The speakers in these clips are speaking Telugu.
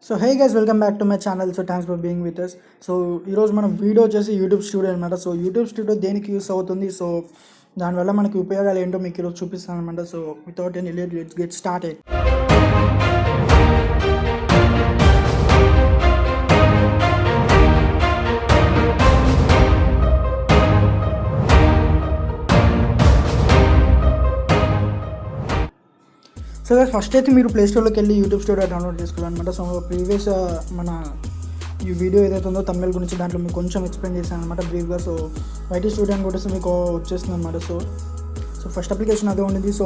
So hey guys, welcome back to my channel. So thanks for being with us. So ఈరోజు మనం వీడియో వచ్చేసి యూట్యూబ్ స్టూడియో అనమాట. సో యూట్యూబ్ స్టూడియో దేనికి యూస్ అవుతుంది, సో దానివల్ల మనకి ఉపయోగాలు ఏంటో మీకు ఈరోజు చూపిస్తాను అనమాట. So without any late let's get started. So first అయితే మీరు ప్లే స్టోర్లోకి వెళ్ళి యూట్యూబ్ స్టూడియో డౌన్లోడ్ చేసుకోవాలన్నమాట. సో ప్రీవియస్ మన ఈ వీడియో ఏదైతే ఉందో తమిళ గురించి దాంట్లో మీకు కొంచెం ఎక్స్ప్లెయిన్ చేశాను అనమాట బ్రీఫ్గా. సో వైటీ స్టూడియో కూడా మీకు వచ్చేస్తుంది అనమాట. సో ఫస్ట్ అప్లికేషన్ అదే ఉండేది. సో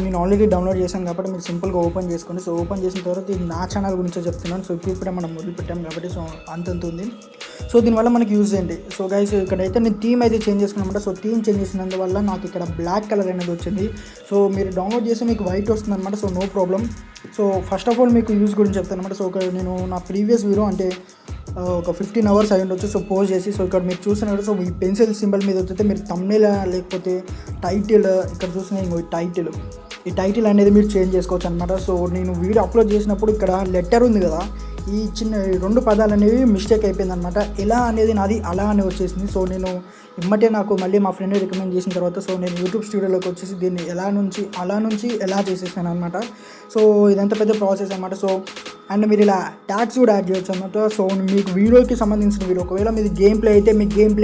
నేను ఆల్రెడీ డౌన్లోడ్ చేశాను కాబట్టి మీరు సింపుల్గా ఓపెన్ చేసుకోండి. సో ఓపెన్ చేసిన తర్వాత ఇది నా ఛానల్ గురించే చెప్తున్నాను. సో ఇప్పుడే మనం మొదలు పెట్టాం కాబట్టి సో అంతంత ఉంది. సో దీనివల్ల మనకి యూజ్ ఏంటి, సో గైస్ ఇక్కడైతే నేను థీమ్ అయితే చేంజ్ చేసుకున్నమాట. సో థీమ్ చేంజ్ చేసినందువల్ల నాకు ఇక్కడ బ్లాక్ కలర్ అనేది వచ్చింది. సో మీరు డౌన్లోడ్ చేసి మీకు వైట్ వస్తుంది అనమాట. So no problem. So first of all మీకు యూజ్ గురించి చెప్తాను అనమాట. సో నేను నా ప్రీవియస్ వీడియో అంటే ఒక 15 hours అయి ఉండొచ్చు. సో పోస్ట్ చేసి సో ఇక్కడ మీరు చూసినట్టు సో ఈ పెన్సిల్ సింబల్ మీద వచ్చితే మీరు తమ్నేల్ లేకపోతే టైటిల్ ఇక్కడ చూసిన ఈ టైటిల్ అనేది మీరు చేంజ్ చేసుకోవచ్చు అనమాట. సో నేను వీడియో అప్లోడ్ చేసినప్పుడు ఇక్కడ లెటర్ ఉంది కదా, ఈ చిన్న 2 పదాలు అనేవి మిస్టేక్ అయిపోయింది అనమాట. ఎలా అనేది నాది అలా అని వచ్చేసింది. సో నేను ఇమ్మటే నాకు మళ్ళీ మా ఫ్రెండ్ రికమెండ్ చేసిన తర్వాత సో నేను యూట్యూబ్ స్టూడియోలోకి వచ్చేసి దీన్ని అలా నుంచి ఎలా చేసేసాను అనమాట. సో ఇదంతా పెద్ద ప్రాసెస్ అనమాట. సో అండ్ మీరు ఇలా ట్యాగ్స్ కూడా యాడ్ చేయొచ్చు అనమాట. సో మీకు వీడియోకి సంబంధించిన వీడియో ఒకవేళ మీది గేమ్ ప్లే అయితే మీ గేమ్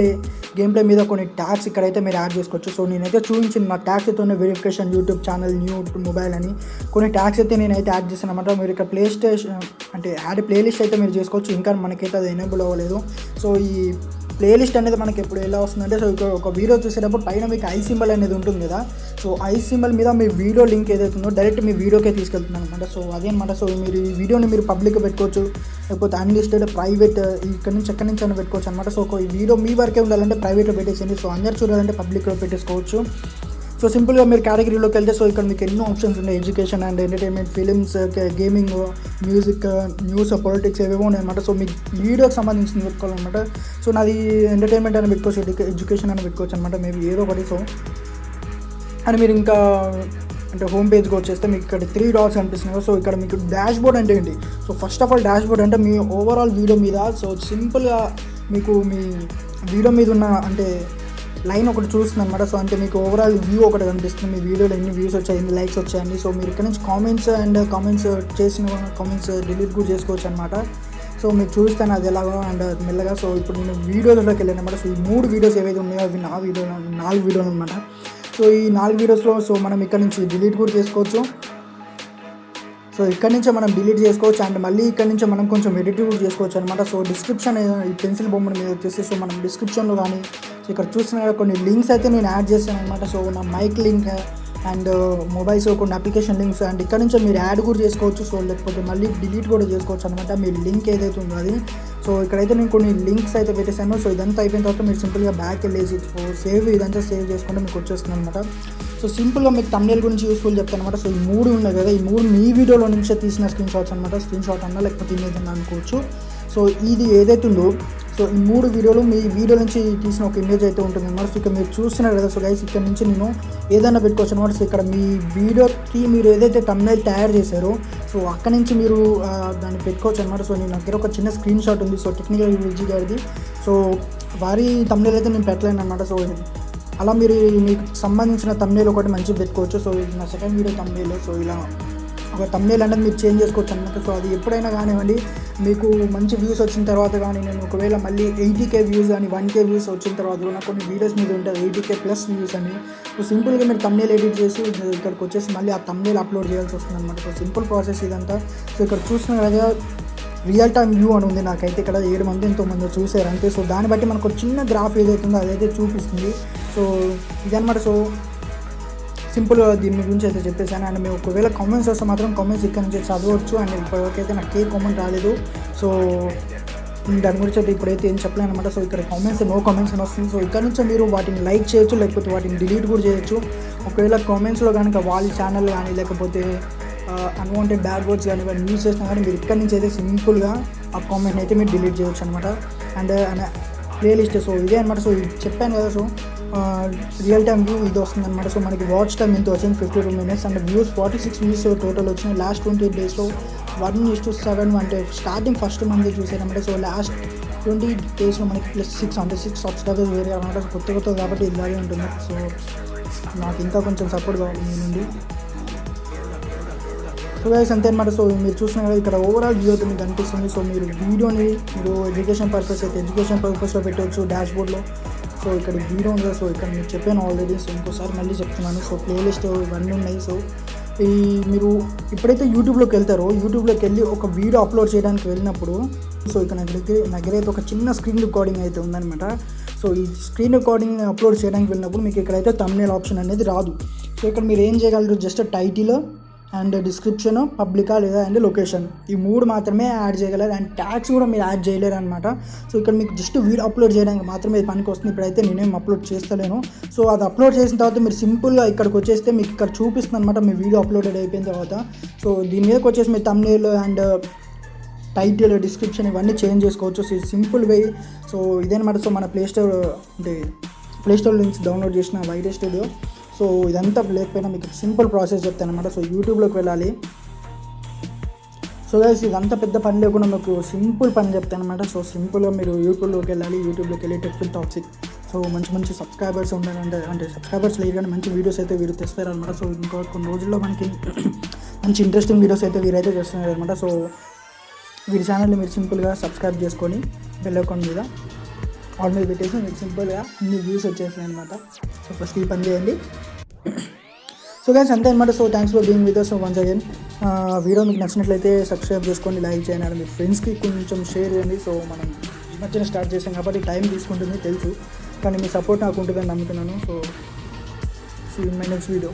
ప్లే మీద కొన్ని ట్యాగ్స్ ఇక్కడైతే మీరు యాడ్ చేసుకోవచ్చు. సో నేనైతే చూపించిన నా ట్యాగ్స్ అయితే verification YouTube channel new mobile అని కొన్ని ట్యాగ్స్ అయితే నేనైతే యాడ్ చేశాను అనమాట. మీరు ఇక్కడ ప్లేలిస్ట్ అయితే మీరు చేసుకోవచ్చు. ఇంకా మనకైతే అది ఎనేబుల్ అవ్వలేదు. సో ఈ ప్లేలిస్ట్ అనేది మనకి ఎప్పుడు ఎలా వస్తుందంటే సో ఒక వీడియో చూసేటప్పుడు పైన మీకు ఐ సింబల్ అనేది ఉంటుంది కదా, సో ఐ సింబల్ మీద మీ వీడియో లింక్ ఏదైతే ఉందో డైరెక్ట్ మీ వీడియోకే తీసుకెళ్తున్నాను అనమాట. సో అదే అనమాట. సో మీరు ఈ వీడియోని మీరు పబ్లిక్గా పెట్టుకోవచ్చు, లేకపోతే అన్లిస్టెడ్ ప్రైవేట్ ఎక్కడి నుంచి అయినా పెట్టుకోవచ్చు అనమాట. సో ఈ వీడియో మీ వరకే ఉండాలంటే ప్రైవేట్లో పెట్టేసేయండి. సో అందరు చూడాలంటే పబ్లిక్లో పెట్టేసుకోవచ్చు. సో సింపుల్గా మీరు కేటగిరీలోకి వెళ్తే సో ఇక్కడ మీకు ఎన్నో ఆప్షన్స్ ఉన్నాయి. Education and entertainment, films, gaming, music, news, politics ఏవేవో ఉన్నాయన్నమాట. సో మీకు వీడియోకి సంబంధించింది పెట్టుకోవాలన్నమాట. సో నాది ఎంటర్టైన్మెంట్ అని పెట్టుకోవచ్చు, ఎడ్యుకేషన్ అని పెట్టుకోవచ్చు అనమాట, మేబీ ఏదో ఒకటి. సో అండ్ మీరు ఇంకా అంటే హోమ్ పేజ్కి వచ్చేస్తే మీకు ఇక్కడ 3 dots కనిపిస్తున్నాయి. సో ఇక్కడ మీకు డాష్ బోర్డ్ అంటే ఏంటి, so first of all dash board అంటే మీ ఓవరాల్ వీడియో మీద సో సింపుల్గా మీకు మీ వీడియో మీద ఉన్న అంటే లైన్ ఒకటి చూస్తుంది అనమాట. సో అంటే మీకు ఓవరాల్ వ్యూ ఒకటి కనిపిస్తుంది, మీ వీడియోలో ఎన్ని వ్యూస్ వచ్చాయి, ఎన్ని లైక్స్ వచ్చాయండి. సో మీరు ఇక్కడ నుంచి కామెంట్స్ చేసిన కామెంట్స్ డిలీట్ కూడా చేసుకోవచ్చు అనమాట. సో మీకు చూస్తాను అది ఎలాగో అండ్ మెల్లగా. సో ఇప్పుడు నేను వీడియోలోకి వెళ్ళాను అనమాట. సో ఈ 3 వీడియోస్ ఏవైతే ఉన్నాయో అవి 4 వీడియోలు అనమాట. సో ఈ 4 వీడియోస్లో సో మనం ఇక్కడ నుంచి డిలీట్ కూడా చేసుకోవచ్చు. సో ఇక్కడ నుంచే మనం డిలీట్ చేసుకోవచ్చు అండ్ మళ్ళీ ఇక్కడ నుంచి మనం కొంచెం ఎడిట్ కూడా చేసుకోవచ్చు అనమాట. సో డిస్క్రిప్షన్ ఈ పెన్సిల్ బొమ్మ మీద వచ్చేసి సో మనం డిస్క్రిప్షన్లో కానీ సో ఇక్కడ చూస్తున్న కొన్ని లింక్స్ అయితే నేను యాడ్ చేస్తాను అనమాట. సో నా మైక్ లింక్ అండ్ మొబైల్స్ కొన్ని అప్లికేషన్ లింక్స్ అండ్ ఇక్కడ నుంచి మీరు యాడ్ కూడా చేసుకోవచ్చు. సో లేకపోతే మళ్ళీ డిలీట్ కూడా చేసుకోవచ్చు అనమాట మీ లింక్ ఏదైతే ఉందో అది. సో ఇక్కడైతే నేను కొన్ని లింక్స్ అయితే పెట్టేశాను. సో ఇదంతా అయిపోయిన తర్వాత మీరు సింపుల్గా బ్యాక్ వెళ్ళేసి ఇదంతా సేవ్ చేసుకుంటే మీకు వచ్చేస్తుంది అనమాట. సో సింపుల్గా మీకు తమ్నేల్ గురించి యూస్ఫుల్ చెప్తాను అనమాట. సో ఈ 3 ఉన్నాయి కదా, ఈ 3 మీ వీడియోలో నుంచే తీసిన స్క్రీన్ షాట్స్ అనమాట. స్క్రీన్ షాట్ అన్నా లేకపోతే ఇమేజ్ అన్నా అనుకోవచ్చు. సో ఇది ఏదైతే ఉందో సో ఈ 3 వీడియోలు మీ వీడియో నుంచి తీసిన ఒక ఇమేజ్ అయితే ఉంటుంది అనమాట. సో ఇక్కడ మీరు చూస్తున్నారు కదా, సో గైస్ ఇక్కడ నుంచి నేను ఏదైనా పెట్టుకోవచ్చు అనమాట. సో ఇక్కడ మీ వీడియోకి మీరు ఏదైతే తమ్నేల్ తయారు చేశారో సో అక్కడ నుంచి మీరు దాన్ని పెట్టుకోవచ్చు అనమాట. సో నేను దగ్గర ఒక చిన్న స్క్రీన్ షాట్ ఉంది. సో టెక్నికల్ విజీ గారిది. సో వారి తమ్నేల్ అయితే నేను పెట్టలేను అనమాట. సో అలా మీరు మీకు సంబంధించిన తమ్నేల్ ఒకటి మంచిగా పెట్టుకోవచ్చు. సో ఇది నా సెకండ్ వీడియో తమ్నేల్. సో ఇలా ఒక తమ్నేల్ అనేది మీరు చేంజ్ చేసుకోవచ్చు అనమాట. సో అది ఎప్పుడైనా కానివ్వండి మీకు మంచి వ్యూస్ వచ్చిన తర్వాత కానీ నేను ఒకవేళ మళ్ళీ 80K వ్యూస్ కానీ 1K వ్యూస్ వచ్చిన తర్వాత కూడా కొన్ని వీడియోస్ మీద ఉంటుంది 80K+ వ్యూస్ అని. సో సింపుల్గా మీరు తమ్నేల్ ఎడిట్ చేసి ఇక్కడికి వచ్చేసి మళ్ళీ ఆ తమ్నేల్ అప్లోడ్ చేయాల్సి వస్తుంది అనమాట. సో సింపుల్ ప్రాసెస్ ఇదంతా. సో ఇక్కడ చూసిన కదా రియల్ టైమ్ వ్యూ అని ఉంది. నాకైతే ఇక్కడ 7 మంది ఎంతో మంది చూసారు అంతే. సో దాన్ని బట్టి మనకు చిన్న గ్రాఫ్ ఏదైతుందో అదైతే చూపిస్తుంది. సో ఇదనమాట. సో సింపుల్గా దీని గురించి అయితే చెప్పేసాను. అండ్ మేము ఒకవేళ కామెంట్స్ వస్తే మాత్రం కామెంట్స్ ఇక్కడ నుంచి చదవచ్చు. అండ్ ఇప్పటివరకు అయితే నాకు ఏ కామెంట్ రాలేదు. సో దాని గురించి అయితే ఇప్పుడైతే ఏం చెప్పలేను అనమాట. సో ఇక్కడ నో కామెంట్స్ అని వస్తుంది. సో ఇక్కడ నుంచి మీరు వాటిని లైక్ చేయొచ్చు, లేకపోతే వాటిని డిలీట్ కూడా చేయొచ్చు. ఒకవేళ కామెంట్స్లో కనుక వాళ్ళ ఛానల్ కానీ లేకపోతే అన్వాంటెడ్ బ్యాడ్ వర్డ్స్ కానీ ఇవన్నీ యూజ్ చేసినా కానీ మీరు ఇక్కడ నుంచి అయితే సింపుల్గా ఆ కామెంట్ని అయితే మీరు డిలీట్ చేయొచ్చు అనమాట. అండ్ ప్లేలిస్ట్ సో ఇదే అనమాట. సో చెప్పాను కదా, సో రియల్ టైమ్ వ్యూ ఇది వస్తుంది అనమాట. సో మనకి వాచ్ టైం ఎంత వచ్చింది 52 minutes and views 46 views total వచ్చినాయి. లాస్ట్ 28 daysలో 1:7 అంటే స్టార్టింగ్ ఫస్ట్ మంత్ చూసారనమాట. సో లాస్ట్ 20 డేస్లో మనకి +6 అంటే 6 సబ్స్క్రైబర్స్ వేరే అనమాట. కొత్త కాబట్టి ఇలాగే ఉంటుంది. సో నాకు ఇంకా కొంచెం సపోర్ట్ కావాలి మీ నుండి. సో గైస్ అంతే అనమాట. సో మీరు చూసిన కదా ఇక్కడ ఓవరాల్ వ్యూ అయితే మీకు కనిపిస్తుంది. సో మీరు వీడియోని మీరు ఎడ్యుకేషన్ పర్పస్ అయితే ఎడ్యుకేషన్ పర్పస్లో పెట్టవచ్చు డాష్ బోర్డ్లో. సో ఇక్కడ వీడియో ఉంది. సో ఇక్కడ మీకు చెప్పాను ఆల్రెడీ. సో ఇంకోసారి మళ్ళీ చెప్తున్నాను. సో ప్లేలిస్ట్ ఇవన్నీ ఉన్నాయి. సో ఈ మీరు ఎప్పుడైతే యూట్యూబ్లోకి వెళ్తారో యూట్యూబ్లోకి వెళ్ళి ఒక వీడియో అప్లోడ్ చేయడానికి వెళ్ళినప్పుడు సో ఇక్కడ నా దగ్గర అయితే ఒక చిన్న స్క్రీన్ రికార్డింగ్ అయితే ఉందన్నమాట. సో ఈ స్క్రీన్ రికార్డింగ్ అప్లోడ్ చేయడానికి వెళ్ళినప్పుడు మీకు ఇక్కడైతే థంబ్నెయిల్ ఆప్షన్ అనేది రాదు. సో ఇక్కడ మీరు ఏం చేయగలరు, జస్ట్ టైటిల్ అండ్ డిస్క్రిప్షన్, పబ్లికా లేదా అండ్ లొకేషన్, ఈ 3 మాత్రమే యాడ్ చేయగలరు. అండ్ ట్యాగ్స్ కూడా మీరు యాడ్ చేయలేరు అనమాట. సో ఇక్కడ మీకు జస్ట్ వీడియో అప్లోడ్ చేయడానికి మాత్రమే ఇది పనికి వస్తుంది. ఇప్పుడైతే నేనేం అప్లోడ్ చేస్తలేను. సో అది అప్లోడ్ చేసిన తర్వాత మీరు సింపుల్గా ఇక్కడికి వచ్చేస్తే మీకు ఇక్కడ చూపిస్తుంది అనమాట మీ వీడియో అప్లోడెడ్ అయిపోయిన తర్వాత. సో దీని మీదకి వచ్చేసి మీ థంబ్నెయిల్ అండ్ టైటిల్, డిస్క్రిప్షన్ ఇవన్నీ చేంజ్ చేసుకోవచ్చు. So simple way. సో ఇదేనమాట. సో మన ప్లేస్టోర్ నుంచి డౌన్లోడ్ చేసిన వైటీ స్టూడియో. సో ఇదంతా లేకపోయినా మీకు సింపుల్ ప్రాసెస్ చెప్తాను అనమాట. సో యూట్యూబ్లోకి వెళ్ళాలి. సో గైస్ ఇదంతా పెద్ద పని లేకుండా మీకు సింపుల్ పని చెప్తాను అనమాట. సో సింపుల్గా మీరు యూట్యూబ్లోకి వెళ్ళాలి. యూట్యూబ్లోకి వెళ్ళి టెక్ విత్ టాక్సిక్. సో మంచి సబ్స్క్రైబర్స్ ఉండాలంటే అంటే సబ్స్క్రైబర్స్ లేదు కానీ మంచి వీడియోస్ అయితే వీరు తెస్తారనమాట. సో ఇంకో కొన్ని రోజుల్లో మనకి మంచి ఇంట్రెస్టింగ్ వీడియోస్ అయితే వీరైతే చేస్తున్నారు అనమాట. సో వీరి ఛానల్ని మీరు సింపుల్గా సబ్స్క్రైబ్ చేసుకొని బెల్ ఐకాన్ మీద ఆల్ మీద పెట్టేసి మీకు సింపుల్గా అన్ని వ్యూస్ వచ్చేసాయి అనమాట. సో ఫస్ట్ ఈ పని చేయండి. సో గైస్ అంతే అనమాట. So thanks for being with us. So once again video మీకు నచ్చినట్లయితే సబ్స్క్రైబ్ చేసుకోండి, లైక్ చేయండి, మీ ఫ్రెండ్స్కి కొంచెం షేర్ చేయండి. సో మనం ఈ మధ్యన స్టార్ట్ చేసాం కాబట్టి టైం తీసుకుంటుంది తెలుసు, కానీ మీ సపోర్ట్ నాకు ఉంటుందని నమ్ముతున్నాను. So see you in my next video.